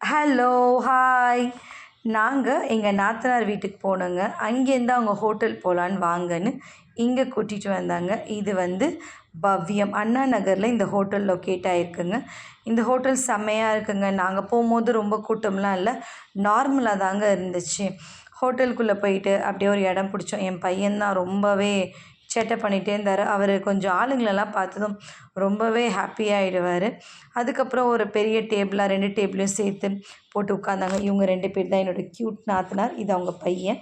Hello, hi. நாங்கள் எங்கள் நாத்தனார் வீட்டுக்கு போனோங்க. அங்கேருந்து அவங்க ஹோட்டல் போகலான்னு வாங்கன்னு இங்கே கூட்டிகிட்டு வந்தாங்க. இது வந்து பவ்யம் அண்ணா நகரில் இந்த ஹோட்டல் லொக்கேட் ஆகிருக்குங்க. இந்த ஹோட்டல் செம்மையாக இருக்குங்க. நாங்கள் போகும்போது ரொம்ப கூட்டம்லாம் இல்லை, நார்மலாக தாங்க இருந்துச்சு. ஹோட்டலுக்குள்ளே போயிட்டு அப்படியே ஒரு இடம் பிடிச்சோம். என் பையன்தான் ரொம்பவே சேட்டை பண்ணிகிட்டே இருந்தார். அவர் கொஞ்சம் ஆளுங்களெல்லாம் பார்த்ததும் ரொம்பவே ஹாப்பியாகிடுவார். அதுக்கப்புறம் ஒரு பெரிய டேபிளாக 2 டேபிளையும் சேர்த்து போட்டு உட்காந்தாங்க. இவங்க 2 பேர் தான் என்னோடய க்யூட் நாத்தனார். இது அவங்க பையன்,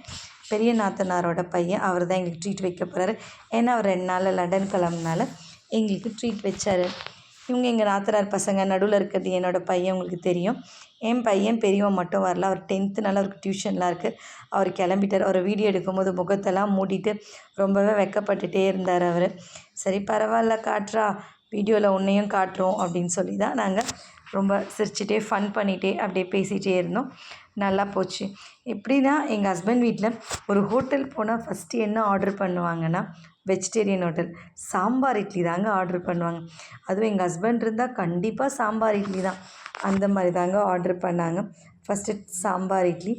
பெரிய நாத்தனாரோட பையன். அவர் தான் எங்களுக்கு ட்ரீட் வைக்க போகிறாரு. ஏன்னா அவர் 2 நாளில் லண்டன் கிளம்புனால எங்களுக்கு ட்ரீட் வச்சார். இவங்க எங்கள் நாத்தனார் பசங்க. நடுவில் இருக்கிறது என்னோடய பையன், உங்களுக்கு தெரியும். என் பையன் பெரியவன் மட்டும் வரல. அவர் 10th அவருக்கு டியூஷன்லாம் இருக்குது. அவர் கிளம்பிட்டார். அவர் வீடியோ எடுக்கும்போது முகத்தெல்லாம் மூடிட்டு ரொம்பவே வெக்கப்பட்டுட்டே இருந்தார் அவர். சரி பரவாயில்ல, காட்டுறா, வீடியோவில் உன்னையும் காட்டுறோம் அப்படின்னு சொல்லி தான் நாங்கள் ரொம்ப சிரிச்சிட்டே ஃபன் பண்ணிகிட்டே அப்படியே பேசிகிட்டே இருந்தோம். நல்லா போச்சு. எப்படின்னா எங்கள் ஹஸ்பண்ட் வீட்டில் ஒரு ஹோட்டல் போனால் ஃபஸ்ட்டு என்ன ஆர்டர் பண்ணுவாங்கன்னா, வெஜிடேரியன் ஹோட்டல் சாம்பார் இட்லி தாங்க ஆர்டர் பண்ணுவாங்க. அதுவும் எங்கள் ஹஸ்பண்ட் இருந்தால் கண்டிப்பாக சாம்பார் இட்லி தான். அந்த மாதிரி தாங்க ஆர்டர் பண்ணாங்க. ஃபஸ்ட்டு சாம்பார் இட்லி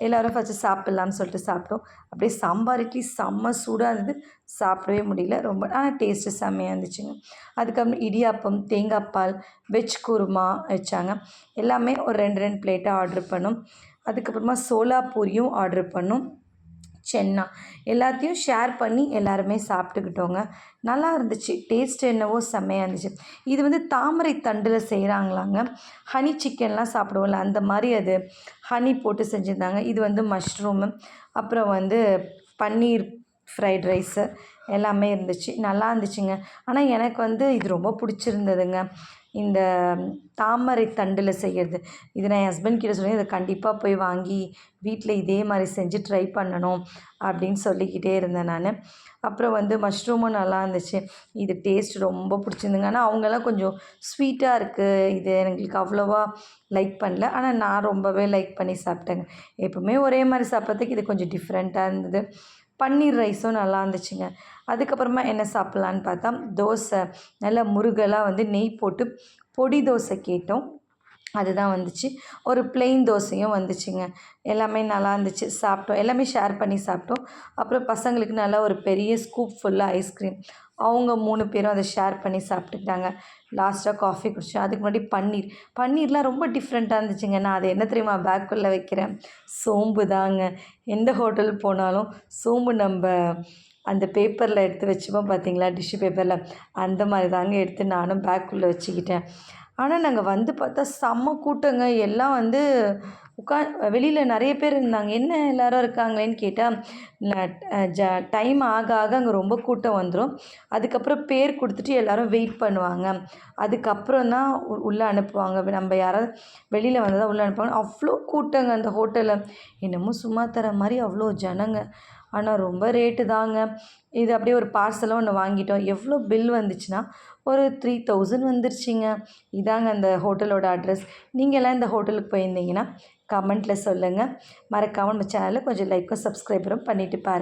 எல்லோரும் ஃபஸ்ட்டு சாப்பிட்லான்னு சொல்லிட்டு சாப்பிட்டோம். அப்படியே சாம்பார் இட்லி செம்ம சூடாக இருந்தது, சாப்பிடவே முடியல ரொம்ப. ஆனால் டேஸ்ட்டு செம்மையாக இருந்துச்சுங்க. அதுக்கப்புறம் இடியாப்பம், தேங்காய் பால், வெஜ் குருமா வச்சாங்க. எல்லாமே ஒரு 2 பிளேட்டாக ஆர்டர் பண்ணோம். அதுக்கப்புறமா சோலாப்பூரியும் ஆர்டர் பண்ணோம், சென்னா எல்லாத்தையும் ஷேர் பண்ணி எல்லாருமே சாப்பிட்டுக்கிட்டோங்க. நல்லா இருந்துச்சு. டேஸ்ட் என்னவோ செம்மையாக இருந்துச்சு. இது வந்து தாமரை தண்டில் செய்கிறாங்களாங்க. ஹனி சிக்கன்லாம் சாப்பிடுவோம்ல, அந்த மாதிரி அது ஹனி போட்டு செஞ்சுருந்தாங்க. இது வந்து மஷ்ரூமு, அப்புறம் வந்து பன்னீர் ஃப்ரைட் ரைஸு எல்லாமே இருந்துச்சு. நல்லா இருந்துச்சுங்க. ஆனால் எனக்கு வந்து இது ரொம்ப பிடிச்சிருந்ததுங்க, இந்த தாமரை தண்டில் செய்கிறது. இது நான் என் ஹஸ்பண்ட் கிட்ட சொல்லி இதை கண்டிப்பாக போய் வாங்கி வீட்டில் இதே மாதிரி செஞ்சு ட்ரை பண்ணணும் அப்படின்னு சொல்லிக்கிட்டே இருந்தேன் நான். அப்புறம் வந்து மஷ்ரூமும் நல்லா இருந்துச்சு. இது டேஸ்ட் ரொம்ப பிடிச்சிருந்துங்க. ஆனால் அவங்கெல்லாம் கொஞ்சம் ஸ்வீட்டாக இருக்குது, இது எங்களுக்கு அவ்வளோவா லைக் பண்ணல. ஆனால் நான் ரொம்பவே லைக் பண்ணி சாப்பிட்டேங்க. எப்போவுமே ஒரே மாதிரி சாப்பிட்றதுக்கு இது கொஞ்சம் டிஃப்ரெண்ட்டாக இருந்தது. பன்னீர் ரைஸும் நல்லா இருந்துச்சுங்க. அதுக்கப்புறமா என்ன சாப்பிட்லான்னு பார்த்தா, தோசை நல்லா முருகலாக வந்து நெய் போட்டு பொடி தோசை கேட்டோம், அதுதான் வந்துச்சு. ஒரு ப்ளெயின் தோசையும் வந்துச்சுங்க. எல்லாமே நல்லா இருந்துச்சு. சாப்பிட்டோம், எல்லாமே ஷேர் பண்ணி சாப்பிட்டோம். அப்புறம் பசங்களுக்கு நல்லா ஒரு பெரிய ஸ்கூப் ஃபுல்லாக ஐஸ்கிரீம், அவங்க 3 பேரும் அதை ஷேர் பண்ணி சாப்பிட்டுக்கிட்டாங்க. லாஸ்ட்டாக காஃபி குடித்தோம். அதுக்கு முன்னாடி பன்னீர்லாம் ரொம்ப டிஃப்ரெண்ட்டாக இருந்துச்சுங்க. நான் அதை என்ன தெரியுமா பேக்குள்ளே வைக்கிறேன்? சோம்பு தாங்க. எந்த ஹோட்டல் போனாலும் சோம்பு நம்ம அந்த பேப்பரில் எடுத்து வச்சுப்போம் பார்த்தீங்களா, டிஷ்யூ பேப்பரில், அந்த மாதிரி தாங்க எடுத்து நானும் பேக்குள்ளே வச்சுக்கிட்டேன். ஆனால் நாங்கள் வந்து பார்த்தா செம்ம கூட்டங்க. எல்லாம் வந்து வெளியில் நிறைய பேர் இருந்தாங்க. என்ன எல்லோரும் இருக்காங்களேன்னு கேட்டால், டைம் ஆக ஆக அங்கே ரொம்ப கூட்டம் வந்துடும். அதுக்கப்புறம் பேர் கொடுத்துட்டு எல்லோரும் வெயிட் பண்ணுவாங்க. அதுக்கப்புறம் தான் உள்ளே அனுப்புவாங்க. நம்ம யாராவது வெளியில் வந்து தான் உள்ளே அனுப்புவாங்க. அவ்வளோ கூட்டங்க அந்த ஹோட்டலில். என்னமோ சும்மா தர மாதிரி அவ்வளோ ஜனங்க. ஆனால் ரொம்ப ரேட்டு தாங்க. இது அப்படியே ஒரு பார்சலும் ஒன்று வாங்கிட்டோம். எவ்வளோ பில் வந்துச்சுன்னா ஒரு 3000 வந்துருச்சுங்க. இதாங்க அந்த ஹோட்டலோட அட்ரஸ். நீங்கள்லாம் இந்த ஹோட்டலுக்கு போயிருந்தீங்கன்னா கமெண்ட்டில் சொல்லுங்கள். மறக்காமல் நம்ம சேனலில் கொஞ்சம் லைக்கும் சப்ஸ்கிரைபரும் பண்ணிவிட்டு பாருங்கள்.